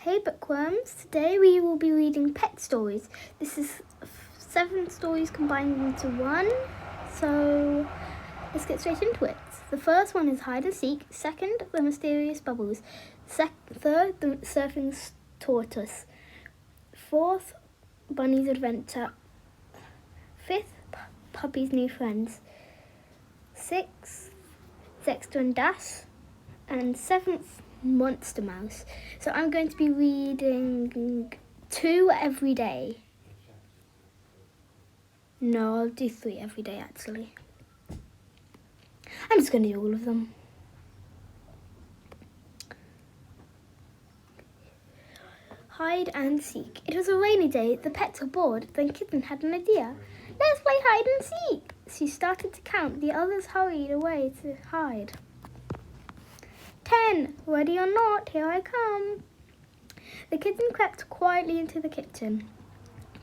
Hey bookworms, today we will be reading pet stories. This is 7 stories combined into one, so let's get straight into it. The first one is Hide and Seek, second, The Mysterious Bubbles, third, The Surfing Tortoise, fourth, Bunny's Adventure, fifth, Puppy's New Friends, sixth, Dexter and Dash, and seventh, Monster Mouse. So I'm going to be reading 2 every day. No, I'll do 3 every day actually. I'm just going to do all of them. Hide and Seek. It was a rainy day. The pets were bored. Then Kitten had an idea. Let's play hide and seek. She started to count. The others hurried away to hide. 10. Ready or not, here I come. The kitten crept quietly into the kitchen.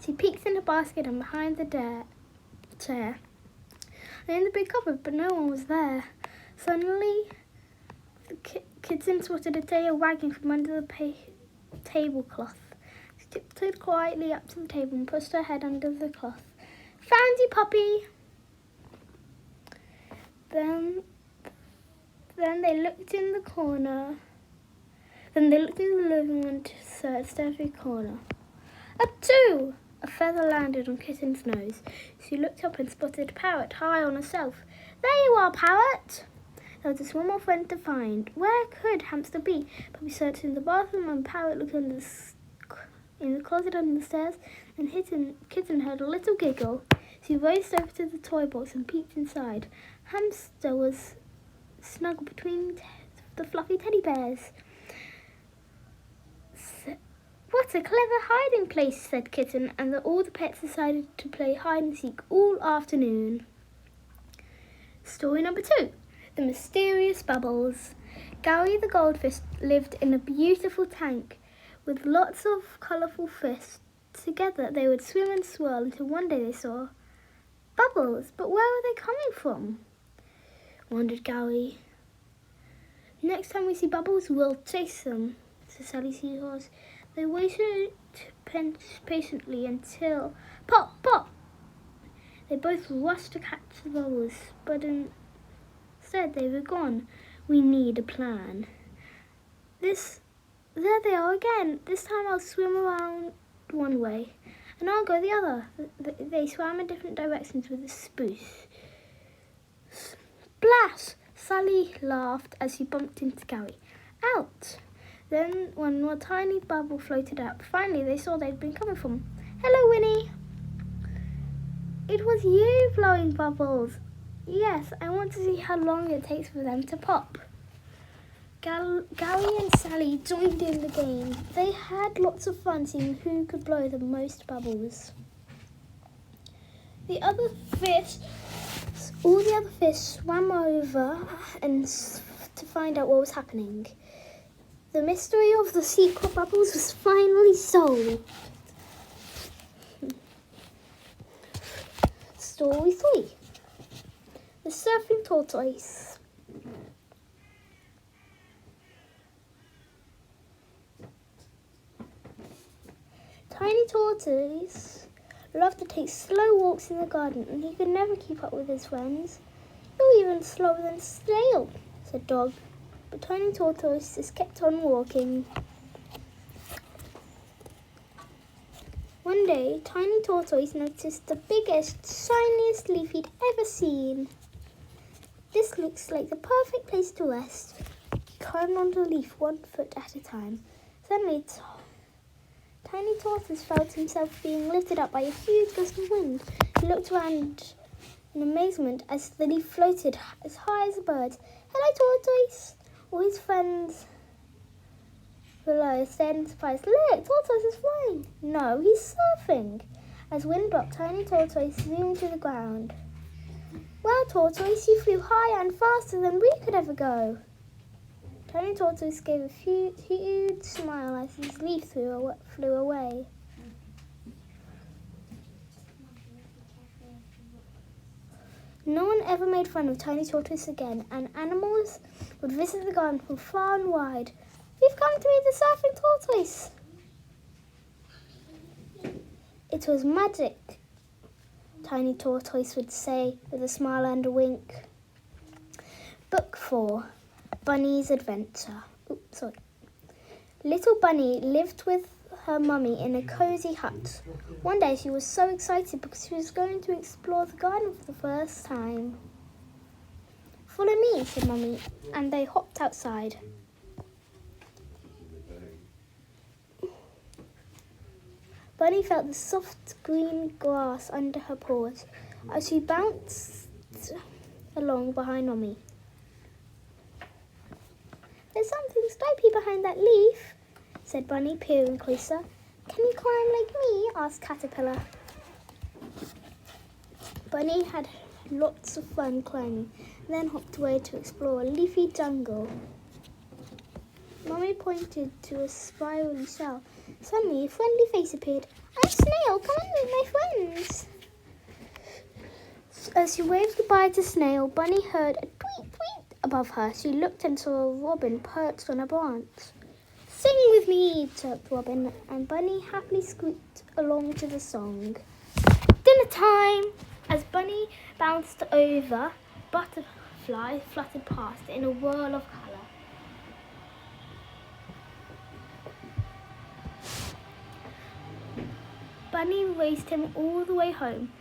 She peeked in the basket and behind the chair. And in the big cupboard, but no one was there. Suddenly, the kitten spotted a tail wagging from under the tablecloth. She tiptoed quietly up to the table and pushed her head under the cloth. Found you, puppy! Then they looked in the corner. Then they looked in the living room and searched every corner. A 2! A feather landed on Kitten's nose. She looked up and spotted a parrot high on a shelf. There you are, parrot! There was just one more friend to find. Where could Hamster be? Puppy searched in the bathroom and Parrot looked in the closet under the stairs. And Kitten heard a little giggle. She raced over to the toy box and peeked inside. Hamster was snuggled between the fluffy teddy bears. What a clever hiding place, said Kitten, and all the pets decided to play hide and seek all afternoon. Story number 2. The Mysterious Bubbles. Gary the goldfish lived in a beautiful tank with lots of colourful fish. Together they would swim and swirl until one day they saw bubbles. But where were they coming from? Wondered Gary. Next time we see bubbles, we'll chase them, said Sally Seahorse. They waited patiently until pop, pop! They both rushed to catch the bubbles, but instead they were gone. We need a plan. There they are again. This time I'll swim around one way, and I'll go the other. They swam in different directions with a spruce. Splash! Sally laughed as she bumped into Gary. Ouch! Then one more tiny bubble floated up. Finally, they saw they'd been coming from. Hello, Winnie. It was you blowing bubbles. Yes, I want to see how long it takes for them to pop. Gary and Sally joined in the game. They had lots of fun seeing who could blow the most bubbles. All the other fish swam over and to find out what was happening. The mystery of the secret bubbles was finally solved. Story 3. The Surfing Tortoise. Tiny Tortoise loved to take slow walks in the garden, and he could never keep up with his friends. You're even slower than Snail, said Dog. But Tiny Tortoise just kept on walking. One day, Tiny Tortoise noticed the biggest, shiniest leaf he'd ever seen. This looks like the perfect place to rest. He climbed on the leaf 1 foot at a time. Suddenly, Tiny Tortoise felt himself being lifted up by a huge gust of wind. He looked around in amazement as the leaf floated as high as a bird. Hello, Tortoise! All his friends below stared in surprise. Look, Tortoise is flying. No, he's surfing. As wind dropped, Tiny Tortoise zoomed to the ground. Well, Tortoise, you flew higher and faster than we could ever go. Tiny Tortoise gave a huge smile as his leaf flew away. No one ever made fun of Tiny Tortoise again, and animals would visit the garden from far and wide. We've come to meet the surfing tortoise. It was magic, Tiny Tortoise would say with a smile and a wink. Book 4, Bunny's Adventure. Little Bunny lived with her mummy in a cozy hut. One day she was so excited because she was going to explore the garden for the first time. Follow me, said Mummy, and they hopped outside. Bunny felt the soft green grass under her paws as she bounced along behind Mummy. There's something stripy behind that leaf, said Bunny, peering closer. Can you climb like me? Asked Caterpillar. Bunny had lots of fun climbing, then hopped away to explore a leafy jungle. Mummy pointed to a spirally shell. Suddenly, a friendly face appeared. I'm Snail, come and meet my friends. As she waved goodbye to Snail, Bunny heard a tweet tweet above her. She looked and saw a robin perched on a branch. Sing with me, chirped Robin, and Bunny happily squeaked along to the song. Dinner time! As Bunny bounced over, butterfly fluttered past in a whirl of colour. Bunny raced him all the way home,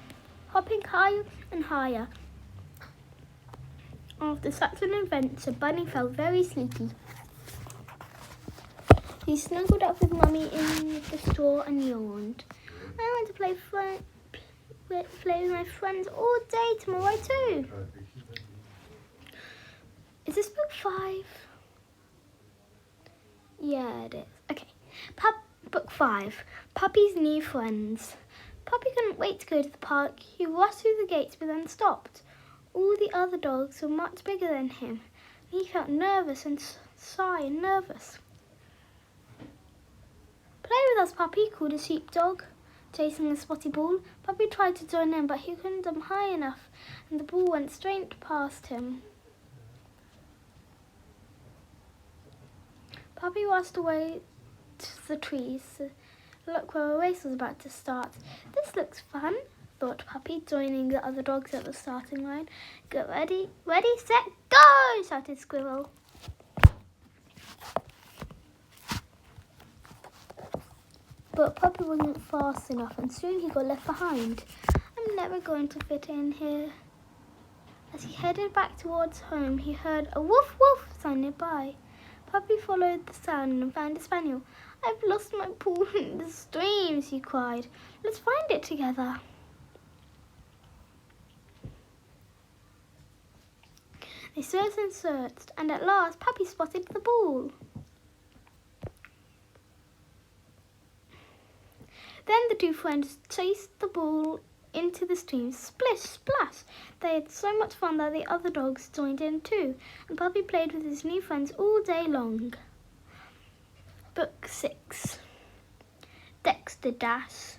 hopping higher and higher. After such an adventure, Bunny felt very sleepy. He snuggled up with Mummy in the straw and yawned. I want to play with my friends all day tomorrow too. Is this book 5? Yeah, it is. Okay. Book 5, Puppy's New Friends. Puppy couldn't wait to go to the park. He rushed through the gates but then stopped. All the other dogs were much bigger than him. He felt nervous and shy and nervous. Play with us, Puppy, called a sheepdog, chasing a spotty ball. Puppy tried to join in, but he couldn't jump high enough, and the ball went straight past him. Puppy rushed away to the trees. Look where a race was about to start. This looks fun, thought Puppy, joining the other dogs at the starting line. Get ready, set, go! Shouted Squirrel. But Puppy wasn't fast enough, and soon he got left behind. I'm never going to fit in here. As he headed back towards home, he heard a woof woof sound nearby. Puppy followed the sound and found a spaniel. I've lost my paw in the stream, she cried. Let's find it together. They searched, and at last Puppy spotted the ball. Then the two friends chased the ball into the stream. Splish, splash! They had so much fun that the other dogs joined in too, and Puppy played with his new friends all day long. Book 6, Dexter Dash.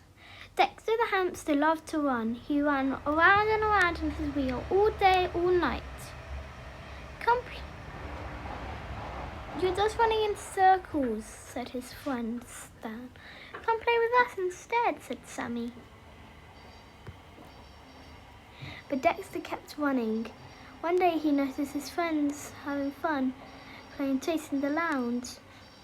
Dexter the hamster loved to run. He ran around and around on his wheel all day, all night. You're just running in circles, said his friend Stan. Come play with us instead, said Sammy. But Dexter kept running. One day he noticed his friends having fun, playing chase in the lounge.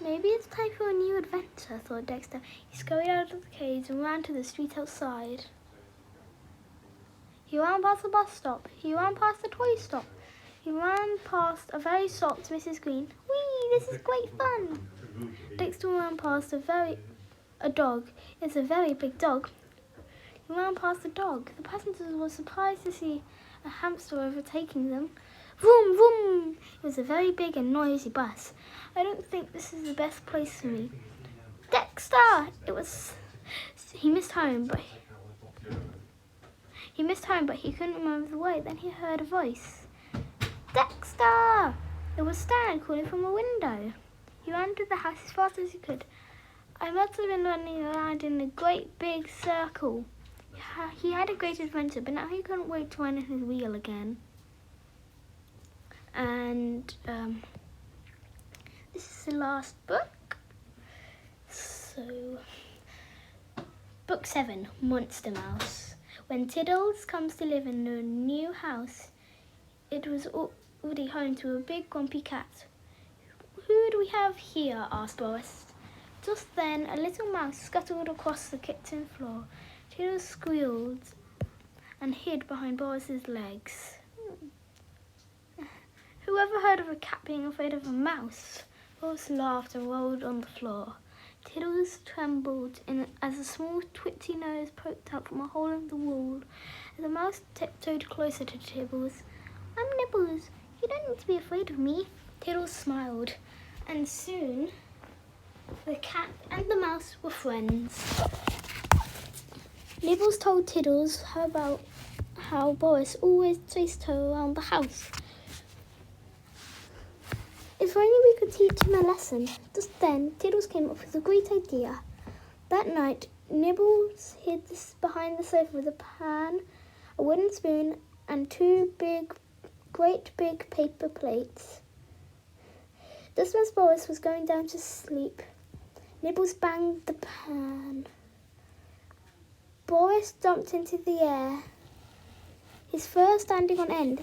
Maybe it's time for a new adventure, thought Dexter. He scurried out of the cage and ran to the street outside. He ran past the bus stop. He ran past the toy stop. He ran past a very shocked Mrs. Green. Whee! This is great fun! Dexter ran past a dog. It's a very big dog. He ran past the dog. The passengers were surprised to see a hamster overtaking them. Vroom, vroom! It was a very big and noisy bus. I don't think this is the best place for me. Dexter! He missed home, but he couldn't remember the way. Then he heard a voice. Dexter! It was Stan calling from a window. He ran to the house as fast as he could. I must have been running around in a great big circle. He had a great adventure, but now he couldn't wait to run in his wheel again. And the this is the last book. So, Book 7, Monster Mouse. When Tiddles comes to live in a new house, it was already home to a big grumpy cat. Who do we have here? Asked Boris. Just then, a little mouse scuttled across the kitchen floor. Tiddles squealed and hid behind Boris's legs. Whoever heard of a cat being afraid of a mouse? Boris laughed and rolled on the floor. Tiddles trembled as a small twitchy nose poked out from a hole in the wall. The mouse tiptoed closer to Tiddles. I'm Nibbles. You don't need to be afraid of me. Tiddles smiled, and soon the cat and the mouse were friends. Nibbles told Tiddles about how Boris always chased her around the house. If only we could teach him a lesson. Just then, Tiddles came up with a great idea. That night, Nibbles hid behind the sofa with a pan, a wooden spoon, and two great big paper plates. Just as Boris was going down to sleep, Nibbles banged the pan. Boris jumped into the air, his fur standing on end.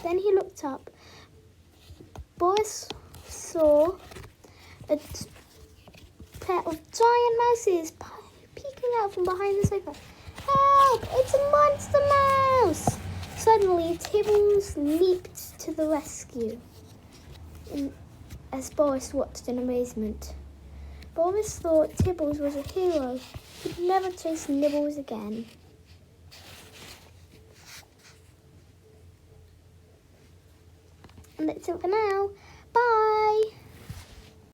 Then he looked up. Boris saw a pair of giant mouses peeking out from behind the sofa. Help! It's a monster mouse! Suddenly, Tiddles leaped to the rescue as Boris watched in amazement. Boris thought Tiddles was a hero. He'd never chase Nibbles again. And that's it for now.